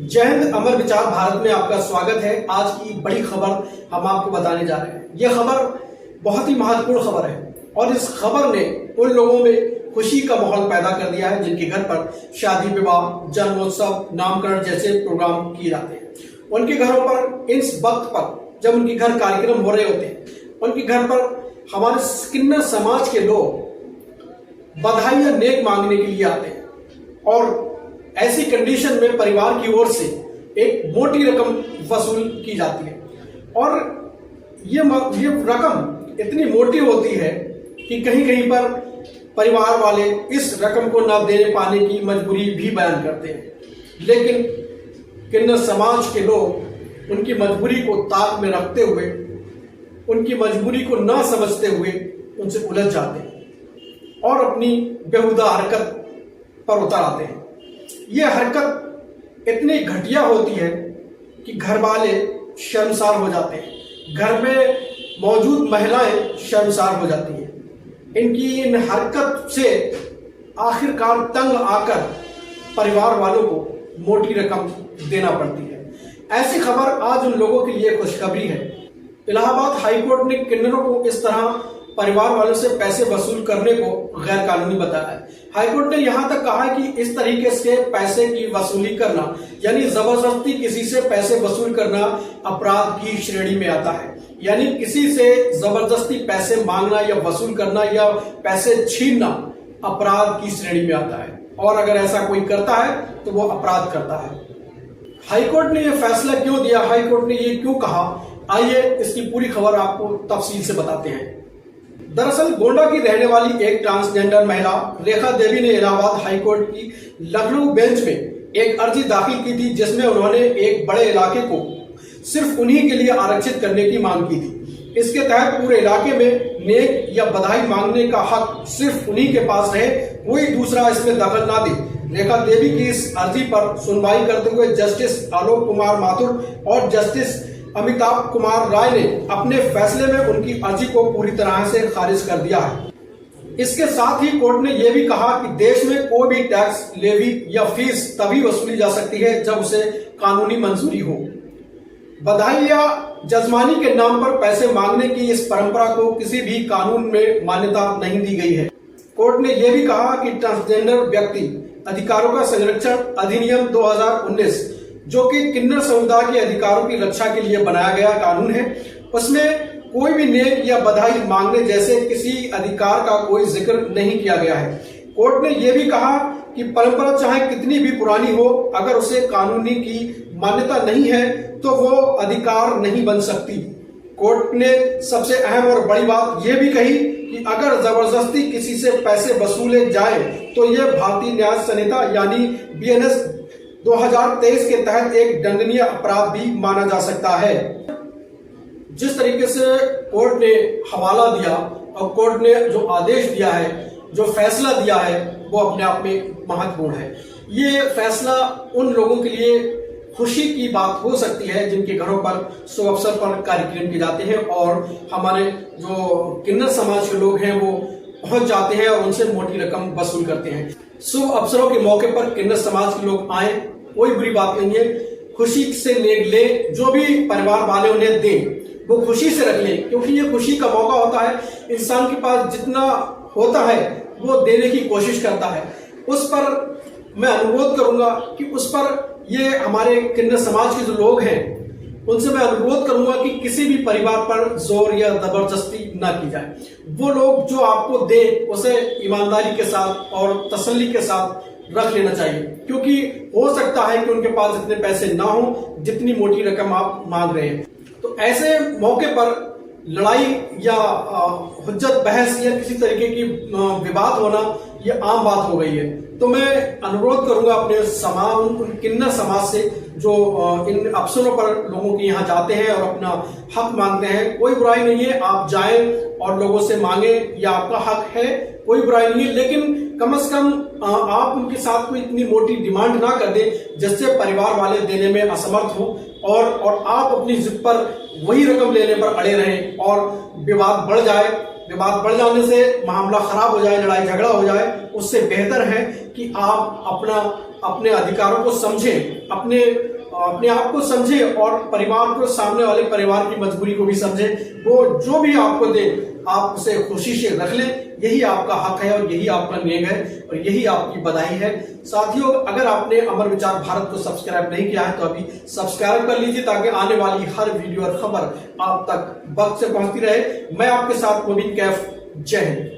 जय हिंद, अमर विचार भारत में आपका स्वागत है। आज की बड़ी खबर हम आपको बताने जा रहे हैं। यह खबर बहुत ही महत्वपूर्ण खबर है और इस खबर ने उन लोगों में खुशी का माहौल पैदा कर दिया है जिनके घर पर शादी विवाह, जन्मोत्सव, नामकरण जैसे प्रोग्राम किए जाते हैं। उनके घरों पर इस वक्त पर जब उनके घर कार्यक्रम हो रहे होते हैं, उनके घर पर हमारे किन्नर समाज के लोग बधाई या नेक मांगने के लिए आते हैं और ऐसी कंडीशन में परिवार की ओर से एक मोटी रकम वसूल की जाती है और ये रकम इतनी मोटी होती है कि कहीं कहीं पर परिवार वाले इस रकम को न दे पाने की मजबूरी भी बयान करते हैं। लेकिन किन्नर समाज के लोग उनकी मजबूरी को ताक में रखते हुए, उनकी मजबूरी को न समझते हुए उनसे उलझ जाते हैं और अपनी बेहुदा हरकत पर उतर आते हैं। यह हरकत इतनी घटिया होती है कि घर वाले शर्मसार हो जाते हैं, घर में मौजूद महिलाएं शर्मसार हो जाती हैं। इनकी इन हरकत से आखिरकार तंग आकर परिवार वालों को मोटी रकम देना पड़ती है। ऐसी खबर आज उन लोगों के लिए खुशखबरी है। इलाहाबाद हाईकोर्ट ने किन्नरों को इस तरह परिवार वालों से पैसे वसूल करने को गैर कानूनी बताया है। हाईकोर्ट ने यहां तक कहा है कि इस तरीके से पैसे की वसूली करना यानी जबरदस्ती किसी से पैसे वसूल करना अपराध की श्रेणी में आता है। यानी किसी से जबरदस्ती पैसे मांगना या वसूल करना या पैसे छीनना अपराध की श्रेणी में आता है और अगर ऐसा कोई करता है तो वो अपराध करता है। हाईकोर्ट ने यह फैसला क्यों दिया, हाईकोर्ट ने ये क्यों कहा, आइए इसकी पूरी खबर आपको तफसील से बताते हैं। दरअसल गोंडा की रहने वाली एक ट्रांसजेंडर महिला रेखा देवी ने इलाहाबाद हाईकोर्ट की लखनऊ बेंच में एक अर्जी दाखिल की थी जिसमें उन्होंने एक बड़े इलाके को सिर्फ उन्हीं के लिए आरक्षित करने की मांग की थी। इसके तहत पूरे इलाके में नेक या बधाई मांगने का हक सिर्फ उन्हीं के पास रहे, कोई दूसरा इसमें दखल ना दे। रेखा देवी की इस अर्जी पर सुनवाई करते हुए जस्टिस आलोक कुमार माथुर और जस्टिस अमिताभ कुमार राय ने अपने फैसले में उनकी अर्जी को पूरी तरह से खारिज कर दिया है। इसके साथ ही कोर्ट ने यह भी कहा कि देश में कोई भी टैक्स, लेवी या फीस तभी वसूली जा सकती है जब उसे कानूनी मंजूरी हो। बधाई या जजमानी के नाम पर पैसे मांगने की इस परंपरा को किसी भी कानून में मान्यता नहीं दी गई है। कोर्ट ने यह भी कहा कि ट्रांसजेंडर व्यक्ति अधिकारों का संरक्षण अधिनियम 2019 जो कि किन्नर समुदाय के अधिकारों की रक्षा के लिए बनाया गया कानून है, उसमें कोई भी नेक या बधाई मांगने जैसे किसी अधिकार का कोई जिक्र नहीं किया गया है। कोर्ट ने यह भी कहा कि परंपरा चाहे कितनी भी पुरानी हो, अगर उसे कानूनी की मान्यता नहीं है तो वो अधिकार नहीं बन सकती। कोर्ट ने सबसे अहम और बड़ी बात यह भी कही कि अगर जबरदस्ती किसी से पैसे वसूले जाए तो यह भारतीय न्याय संहिता यानी BNS 2023 के तहत एक दंडनीय अपराध भी माना जा सकता है। जिस तरीके से कोर्ट ने हवाला दिया और कोर्ट ने जो आदेश दिया है, जो फैसला दिया है, वो अपने आप में महत्वपूर्ण है। ये फैसला उन लोगों के लिए खुशी की बात हो सकती है जिनके घरों पर शुभ अवसर पर कार्यक्रम किए जाते हैं और हमारे जो किन्नर समाज के लोग हैं वो पहुंच जाते हैं और उनसे मोटी रकम वसूल करते हैं। शुभ अवसरों के मौके पर किन्नर समाज के लोग आए, कोई बुरी बात नहीं है। खुशी से ले जो भी परिवार वाले उन्हें दें वो खुशी से रख लें, क्योंकि ये खुशी का मौका होता है। इंसान के पास जितना होता है वो देने की कोशिश करता है। उस पर मैं अनुरोध करूंगा कि उस पर ये हमारे किन्नर समाज के जो लोग हैं उनसे मैं अनुरोध करूंगा कि किसी भी परिवार पर जोर या जबरदस्ती ना की जाए। वो लोग जो आपको दे उसे ईमानदारी के साथ और तसल्ली के साथ रख लेना चाहिए, क्योंकि हो सकता है कि उनके पास इतने पैसे ना हो जितनी मोटी रकम आप मांग रहे हैं। तो ऐसे मौके पर लड़ाई या हुज्जत बहस या किसी तरीके की विवाद होना ये आम बात हो गई है। तो मैं अनुरोध करूंगा अपने समाज, किन्नर समाज से जो इन अवसरों पर लोगों के यहाँ जाते हैं और अपना हक मांगते हैं, कोई बुराई नहीं है, आप जाएं और लोगों से मांगे, या आपका हक है, कोई बुराई नहीं है। लेकिन कम से कम आप उनके साथ कोई इतनी मोटी डिमांड ना कर दें जिससे परिवार वाले देने में असमर्थ हो और आप अपनी जिद पर वही रकम लेने पर अड़े रहें और विवाद बढ़ जाए। विवाद बढ़ जाने से मामला खराब हो जाए, लड़ाई झगड़ा हो जाए, उससे बेहतर है कि आप अपने अधिकारों को समझें, अपने अपने आप को समझे और परिवार को, सामने वाले परिवार की मजबूरी को भी समझे। वो जो भी आपको दे आप उसे खुशी से रख लें, यही आपका हक है और यही आपका नियम है और यही आपकी बधाई है। साथियों, अगर आपने अमर विचार भारत को सब्सक्राइब नहीं किया है तो अभी सब्सक्राइब कर लीजिए ताकि आने वाली हर वीडियो और खबर आप तक वक्त से पहुंचती रहे। मैं आपके साथ मोबिन कैफ। जय हिंद।